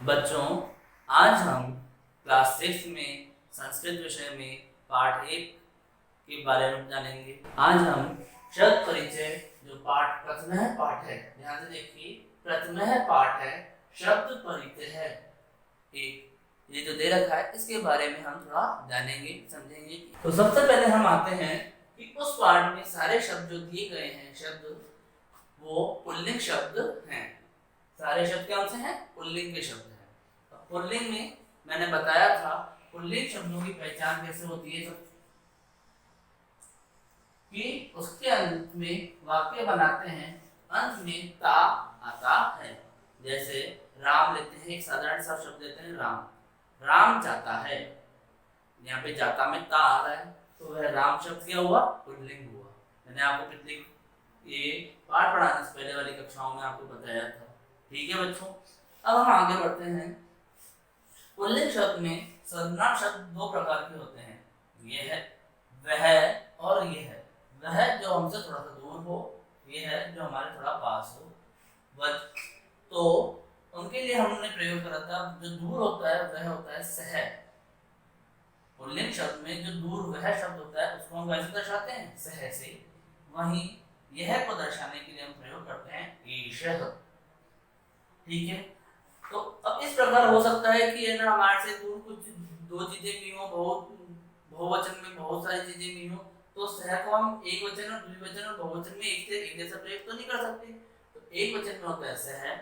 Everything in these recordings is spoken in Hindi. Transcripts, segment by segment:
बच्चों, आज हम क्लास 6 में संस्कृत विषय में पाठ 1 के बारे में जानेंगे। आज हम शब्द परिचय जो पाठ प्रथम पाठ है, ध्यान से देखिए, प्रथम पाठ है, शब्द परिचय है एक, ये जो दे रखा है इसके बारे में हम थोड़ा जानेंगे, समझेंगे। तो सबसे पहले हम आते हैं कि उस पाठ में सारे शब्द जो दिए गए हैं शब्द वो पुल्लिंग शब्द हैं। सारे शब्द कौन से हैं? पुल्लिंग के शब्द हैं। पुल्लिंग में मैंने बताया था पुल्लिंग शब्दों की पहचान कैसे होती है कि उसके अंत में वाक्य बनाते हैं, अंत में ता आता है। जैसे राम लेते हैं, एक साधारण सा शब्द लेते हैं राम, राम जाता है, यहाँ पे जाता में ता आ रहा है, तो वह राम शब्द क्या हुआ? पुल्लिंग हुआ। मैंने आपको पिछले ये पाठ पढ़ाने से पहले वाली कक्षाओं में आपको बताया था। ठीक है बच्चों, अब हम आगे बढ़ते हैं। पुल्लिंग शब्द में सर्वनाम शब्द दो प्रकार के होते हैं, ये है, वह और ये है। वह जो हमसे थोड़ा सा दूर हो, ये है जो हमारे थोड़ा पास हो। वह तो उनके लिए हमने प्रयोग करा था, जो दूर होता है वह होता है सह। पुल्लिंग शब्द में जो दूर वह शब्द होता है उसको हम कैसे दर्शाते हैं? सह से। वहीं यह को दर्शाने के लिए हम प्रयोग करते हैं ईशः। ठीक है, तो अब इस प्रकार हो सकता है कि है ना हमारे से दूर कुछ दो चीजें भी हो, बहुवचन में बहुत सारी चीजें भी हो, तो सह को हम एक वचन और द्विवचन और बहुवचन में एक से एक जैसा प्रयोग तो नहीं कर सकते। तो एक वचन में होता है सह,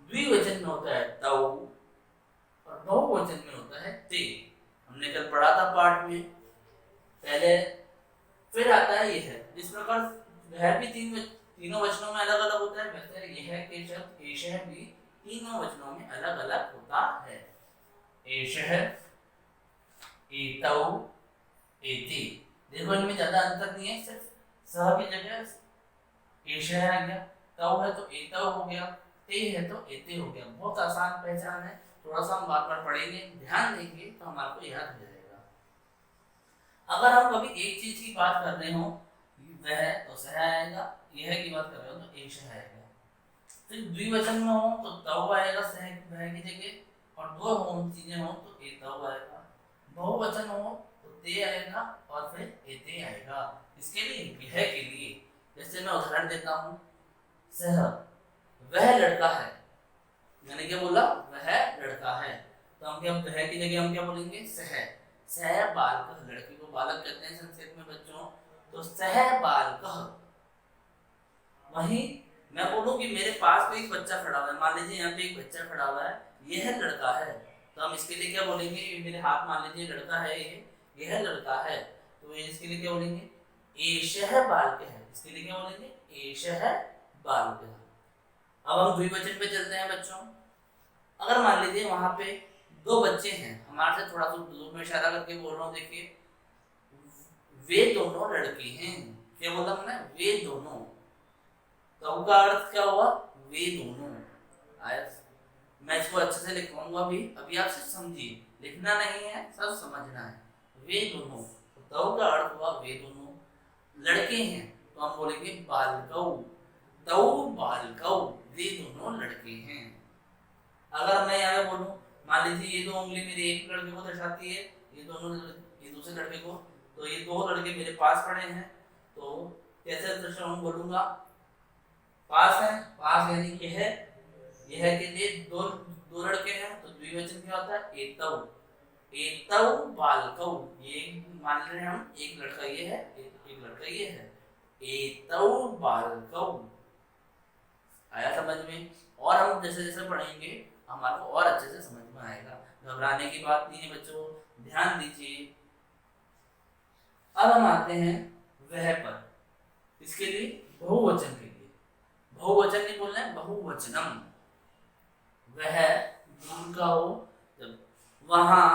द्विवचन में होता है तौ और बहुवचन में होता है ते। हमने कल पढ़ा था पाठ में पहले। फिर आता है यह। इस प्रकार वह भी तीनों वचनों में अलग अलग होता है, वैसे यह के शब्द एषः भी तीनों वचनों में अलग अलग होता है। एषः, एतौ, एते। देखो इनमें ज्यादा अंतर नहीं है, सिर्फ सह की जगह एषः आ गया, तौ है तो एतौ हो गया, ते है तो एते हो गया। बहुत आसान पहचान है, थोड़ा सा हम बार बार पढ़ेंगे, ध्यान देंगे तो हमारे को याद हो जाएगा। अगर हम कभी एक चीज की बात कर रहे हो, वह तो सह आएगा, यह की बात कर रहे हो तो एषः आएगा। फिर द्विवचन में हो तो तौ आएगा सह वह की जगह, और दो हो चीजें हो तो एतौ आएगा। बहुवचन हो तो ते आएगा और फिर एते आएगा। इसके लिए यह के लिए जैसे मैं उदाहरण देता हूँ, सह वह लड़का है, मैंने क्या बोला? वह लड़का है, तो हम क्या वह की जगह हम क्या बोलेंगे? सह। सह बालकः, लड़की को बालक कहते हैं संस्कृत में बच्चों, तो सह बालकः। वहीं मैं बोलूं कि मेरे पास कोई बच्चा खड़ा हुआ है, मान लीजिए यहाँ पे एक बच्चा खड़ा हुआ है, यह लड़का है, तो हम इसके लिए क्या बोलेंगे? मेरे हाथ मान लीजिए लड़का है, यह लड़का है, तो इसके लिए क्या बोलेंगे? एषः बालकः। इसके लिए क्या बोलेंगे? एषः बालकः। अब हम द्विवचन पे चलते हैं बच्चों। अगर मान लीजिए वहां पे दो बच्चे हैं, हमारे से थोड़ा सा दूर में इशारा करके बोल रहा हूँ, देखिए वे दोनों लड़के हैं। क्या बोला मैंने? वे दोनों। तो का अर्थ क्या हुआ? वे दोनों। आया? मैं इसको अच्छे से लिखवाऊंगा भी, अभी आप सिर्फ समझिए, लिखना नहीं है, सब समझना है। वे दोनों, तो का अर्थ हुआ वे दोनों लड़के हैं, तो हम बोलेंगे बालकौ। तौ बालकौ, वे दोनों लड़के हैं। अगर मैं यहाँ पे बोलूं, मान लीजिए ये दो उंगली मेरी एक लड़के को दर्शाती है, ये दूसरे लड़के को, तो ये दो लड़के मेरे पास खड़े हैं, तो कैसे दर्शाऊं? बोलूंगा पास है, पास यानी यह के लिए दो दो लड़के हैं, तो द्विवचन क्या होता है? एतौ। एतौ बालकौ, ये मान रहे हैं हम, एक लड़का ये है, एक लड़का ये है। एतौ बालकौ। आया समझ में? और हम जैसे जैसे पढ़ेंगे हमारे को और अच्छे से समझ में आएगा, घबराने की बात नहीं है बच्चों, ध्यान दीजिए। अब हम आते हैं वह पर। इसके लिए बहुवचन के लिए, बहुवचन नहीं बोलना है, बहुवचनम। वह दूर का हो, जब वहां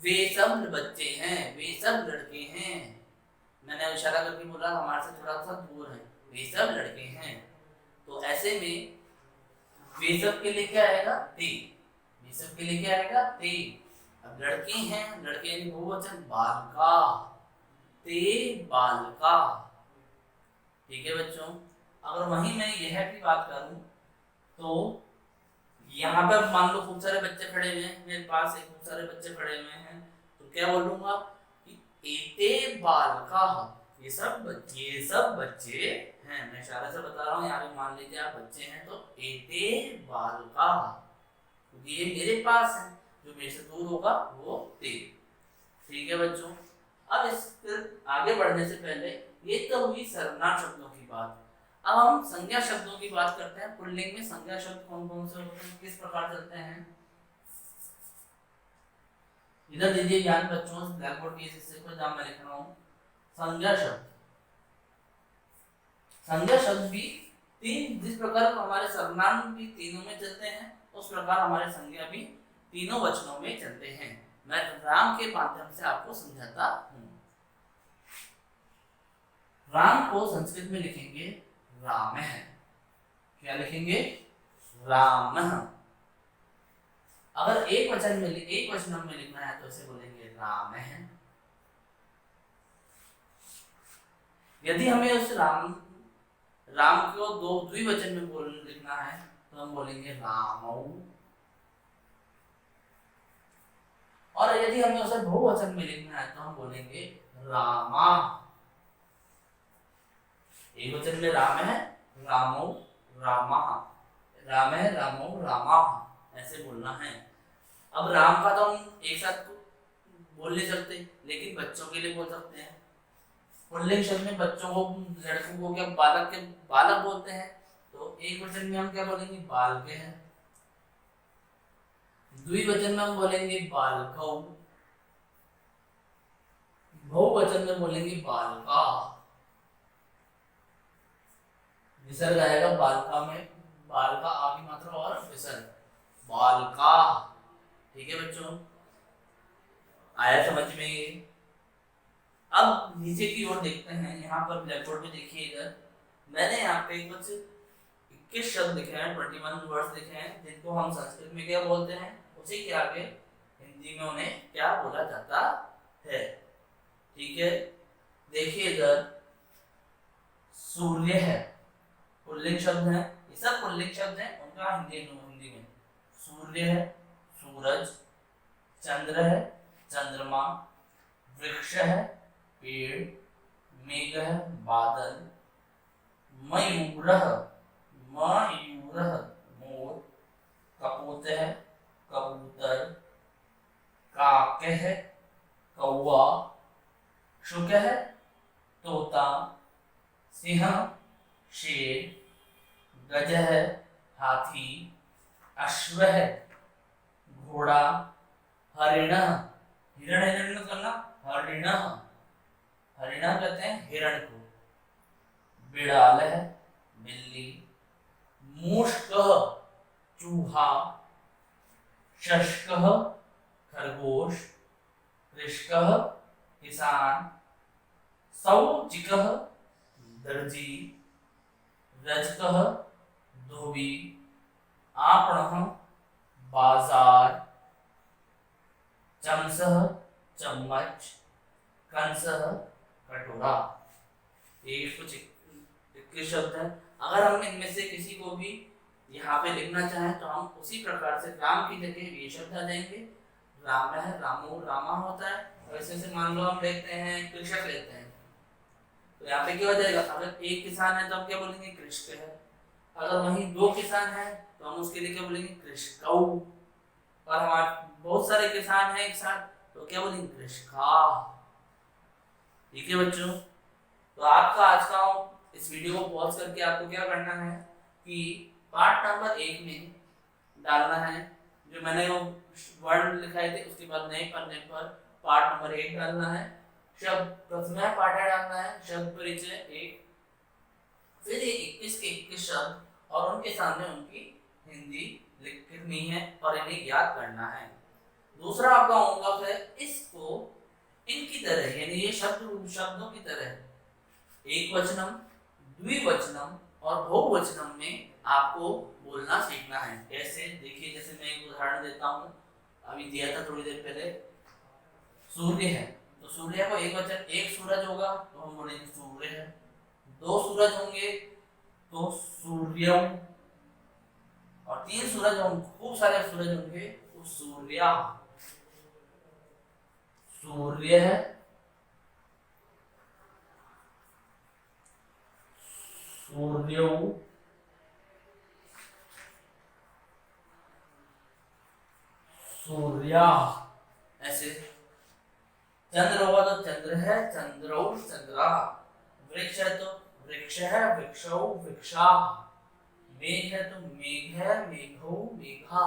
वे सब बच्चे हैं, वे सब लड़के हैं, मैंने इशारा करके बोला हमारे से थोड़ा सा दूर है, वे सब लड़के हैं, तो ऐसे में वे सब के लिए क्या आएगा? ते। वे सब के लिए क्या आएगा? ते। अब लड़के हैं, लड़के यानी बहुवचन, बालका, ते बालका। ठीक है बच्चों, अगर वहीं मैं यह की बात करूं तो यहाँ पर मान लो खूब सारे बच्चे खड़े हुए हैं, मेरे पास एक खूब सारे बच्चे खड़े हुए हैं, तो क्या बोलूंगा कि एते बालका, ये सब बच्चे हैं। मैं इशारे से बता रहा हूँ, यहाँ पे मान लीजिए आप बच्चे हैं तो एते बालका, क्योंकि ये मेरे पास है, जो मेरे से दूर होगा वो ते। ठीक है बच्चों, अब इस आगे बढ़ने से पहले ये तो हुई सर्वनाम शब्दों की बात। अब हम संज्ञा शब्दों की बात करते हैं। पुल्लिंग में संज्ञा शब्द कौन कौन से होते हैं, किस प्रकार चलते हैं। इधर दीजिए ध्यान बच्चों, ब्लैक बोर्ड के हिस्से को जहां मैं लिख रहा हूँ संज्ञा शब्द। संज्ञा शब्द भी तीन, जिस प्रकार हमारे सर्वनाम भी तीनों में चलते हैं, उस प्रकार हमारे संज्ञा भी तीनों वचनों में चलते हैं। मैं राम के माध्यम से आपको समझाता हूँ। राम को संस्कृत में लिखेंगे राम है। क्या लिखेंगे, राम। अगर एक वचन में लिखना है तो इसे बोलेंगे राम है। यदि हमें उस राम को दो द्विवचन में लिखना है तो हम बोलेंगे रामौ। और यदि हमें उसे बहुवचन में लिखना है तो हम बोलेंगे रामा। एक वचन में राम है, रामो रामा, राम है, रामो रामा, ऐसे बोलना है। अब राम का तो हम एक साथ बोल नहीं सकते, लेकिन बच्चों के लिए बोल सकते हैं। पुल्लिंग शब्द में बच्चों को, लड़कों को क्या बालक बोलते हैं, तो एक वचन में हम क्या बोलेंगे, बालके हैं। द्विवचन में हम बोलेंगे बालकौ। बहुवचन में बोलेंगे बालका। विसर्ग आएगा बालका में, बालका आ की मात्रा और विसर्ग, बालका। ठीक है बच्चों, आया समझ में। अब नीचे की ओर देखते हैं, यहाँ पर ब्लैक बोर्ड पे देखिए, इधर मैंने यहाँ पे कुछ 21 शब्द लिखे हैं, 21 वर्ड्स लिखे हैं, जिनको हम संस्कृत में क्या बोलते हैं, उसी के आगे हिंदी में उन्हें क्या बोला जाता है। ठीक है, देखिए इधर सूर्य है, पुल्लिंग शब्द है, ये सब पुल्लिंग शब्द हैं, उनका हिंदी में सूर्य है, सूरज, चंद्र है, चंद्रमा, वृक्ष है, पेड़, मेघ है, बादल, मयूर, मोर, कपोत है, कबूतर, काक है, कौवा, शुक है, तोता, सिंह, शेर, गज है, हाथी, अश्व है, घोड़ा, हरिण, हिरण मत करना, हरिणा कहते हैं हिरण को, बिड़ाल है, बिल्ली, मूषक, चूहा, शशक, खरगोश, कृषक, किसान, सौचिक, दर्जी, रजक, धोबी, आपण, बाजार, चमस, चम्मच, कंस, कटोरा। ये कुछ 21 शब्द है। अगर हम इनमें से किसी को भी यहाँ पे लिखना चाहें तो हम उसी प्रकार से राम की जगह ये शब्द आ जाएंगे। राम है, रामो रामा होता है। वैसे से मान लो हम लेते हैं कृषक लेते हैं, तो यहाँ पे क्या हो जाएगा, अगर एक किसान है तो हम क्या बोलेंगे, कृषक है। अगर वहीं दो किसान है तो हम उसके लिए क्या बोलेंगे, कृषकौ। और हमारे बहुत सारे किसान हैं एक साथ तो क्या बोलेंगे, कृषका। ठीक है बच्चों, तो आपका आज का इस वीडियो को पॉज करके आपको क्या करना है कि पार्ट नंबर 1 में डालना है, जो मैंने वो वर्ड लिखाए थे, उसके बाद नए पन्ने पर पार्ट नंबर 1 डालना है, शब्द प्रथमा पाठ डालना है, शब्द परिचय 1, फिर ये 21 के 21 शब्द और उनके सामने उनकी हिंदी लिखनी है और इन्हें याद करना है। दूसरा आपका होमवर्क है, इसको इनकी तरह यानी ये शब्दों की तरह एक वचनम, द्विवचनम और बहुवचनम में आपको बोलना सीखना है। कैसे, देखिए जैसे मैं एक उदाहरण देता हूँ, अभी दिया था थोड़ी देर पहले। सूर्य है तो सूर्य को एक वचन, एक सूरज होगा तो हम बोलेंगे सूर्य है, 2 सूरज होंगे तो सूर्यम, और 3 सूरज खूब सारे सूरज होंगे तो सूर्य, सूर्य है, सूर्यो, सूर्या, ऐसे। चंद्र होगा तो चंद्र है, चंद्रो, चंद्रा। वृक्ष है तो वृक्ष है, वृक्षो, वृक्षा। मेघ है तो मेघ है, मेघो, मेघा।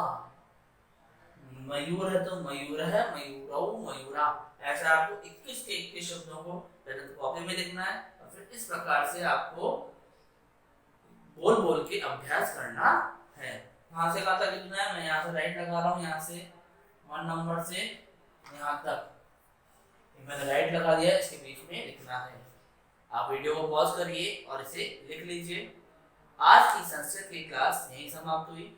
मयूर है तो मयूर है, मयूरौ, मयूरा। ऐसे आपको 21 के 21 शब्दों को पहले तो कॉपी में लिखना है और फिर इस प्रकार से आपको बोल बोल के अभ्यास करना है। कहाँ से कहाँ तक लिखना है, मैं यहाँ से राइट लगा रहा हूँ, यहाँ से 1 नंबर से यहाँ तक मैंने राइट लगा दिया, इसके बीच में लिखना है। आप वीडियो को पॉज करिए और इसे लिख लीजिए। आज की संस्कृत की क्लास यहीं समाप्त हुई।